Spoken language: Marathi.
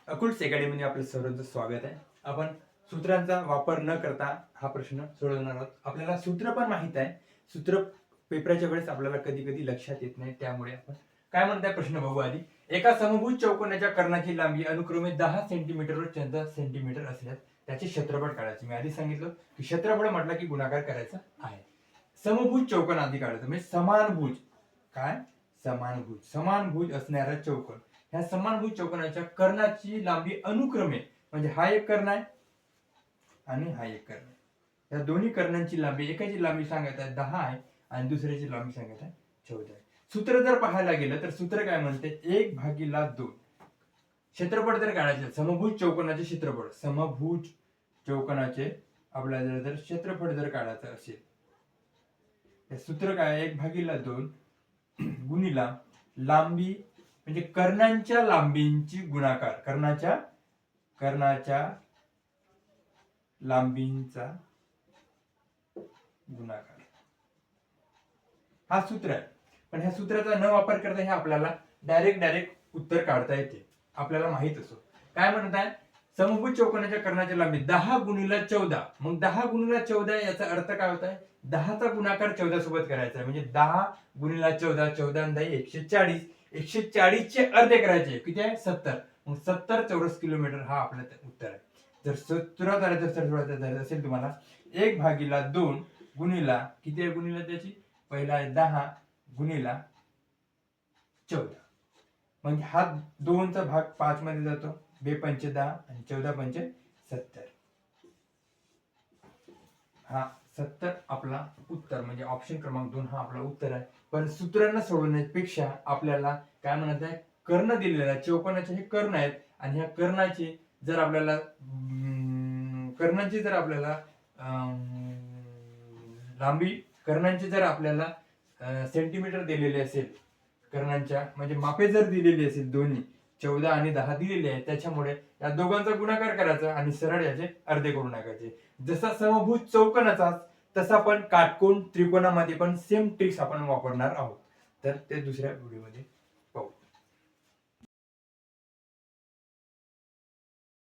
अकुल्स अकॅडमीने आपलं सर्वांचं स्वागत आहे. आपण सूत्रांचा वापर न करता हा प्रश्न सोडवणार आहोत. आपल्याला सूत्र पण माहित आहे. सूत्र पेपराच्या वेळेस आपल्याला कधी कधी लक्षात येत नाही, त्यामुळे आपण काय म्हणताय प्रश्न बघू आधी. एका समभुज चौकोनाच्या कर्णाची लांबी अनुक्रमे 10 सेंटीमीटर व 14 सेंटीमीटर असल्यास त्याचे क्षेत्रफळ काढायचे. मी आधी सांगितलं की क्षेत्रफळ म्हटलं की गुणाकार करायचा आहे. समभुज चौकोन आधी काढायचं, म्हणजे समानभुज. काय समानभुज? समानभुज असणारा चौकोन, ह्या समानभुज चौकोनाच्या कर्णाची लांबी अनुक्रमे, म्हणजे हा एक कर्ण आहे आणि हा एक कर्ण आहे. या दोन्ही कर्णांची लांबी, एकाची लांबी सांगत आहे 10 आहे आणि दुसऱ्याची लांबी सांगत आहे 14 आहे. सूत्र जर पाहायला गेलं तर सूत्र काय म्हणते, 1/2. क्षेत्रफळ जर काढायचे, समभुज चौकोनाचे क्षेत्रफळ, समभुज चौकोनाचे आपल्याला जर क्षेत्रफळ जर काढायचं असेल, सूत्र काय, 1/2 गुणिला लांबी, म्हणजे कर्णांच्या लांबींची गुणाकार, कर्णाच्या लांबींचा गुणाकार, हा सूत्र आहे. पण ह्या सूत्राचा न वापर करता हे आपल्याला डायरेक्ट उत्तर काढता येते, आपल्याला माहित असो. काय म्हणत आहे, समभुज चौकोनाच्या कर्णाची लांबी 10 गुणिला 14. मग 10 गुणिला 14 याचा अर्थ काय होत आहे, 10चा गुणाकार 14 सोबत करायचा आहे. म्हणजे 10 गुणिला 14, 14 140. 140 चे अर्धे करायचे, किती आहे, 70. मग 70 चौरस किलोमीटर हा आपलं उत्तर आहे. जर सूत्रात सोडवायचं असेल तुम्हाला, 1/2 गुणिला, किती आहे गुणिला त्याची, पहिला आहे 10 गुणिला 14. म्हणजे हा 2चा भाग 5 मध्ये जातो, 2 पंचे 10 आणि 14 पंचे 70. हा 70 आपला उत्तर, म्हणजे ऑप्शन क्रमांक 2 हा आपला उत्तर आहे. पण सूत्रांना सोडवण्यापेक्षा आपल्याला काय म्हणत आहे, कर्ण दिलेला आहे, चौकोनाचे हे कर्ण आहेत आणि ह्या कर्णाची जर आपल्याला लांबी, कर्णांची जर आपल्याला सेंटीमीटर दिलेले असेल, कर्णांच्या म्हणजे मापे जर दिलेली असेल, दोन्ही 14 आणि 10 दिलेले आहे, त्याच्यामुळे या दोघांचा गुणाकार करायचा आणि सरळ याचे अर्धे करून टाकायचे. जसा समभुज चौकोनाचा तसा पण काटकोन त्रिकोणामध्ये पण सेम ट्रिक्स आपण वापरणार आहोत. तर ते दुसऱ्या व्हिडिओमध्ये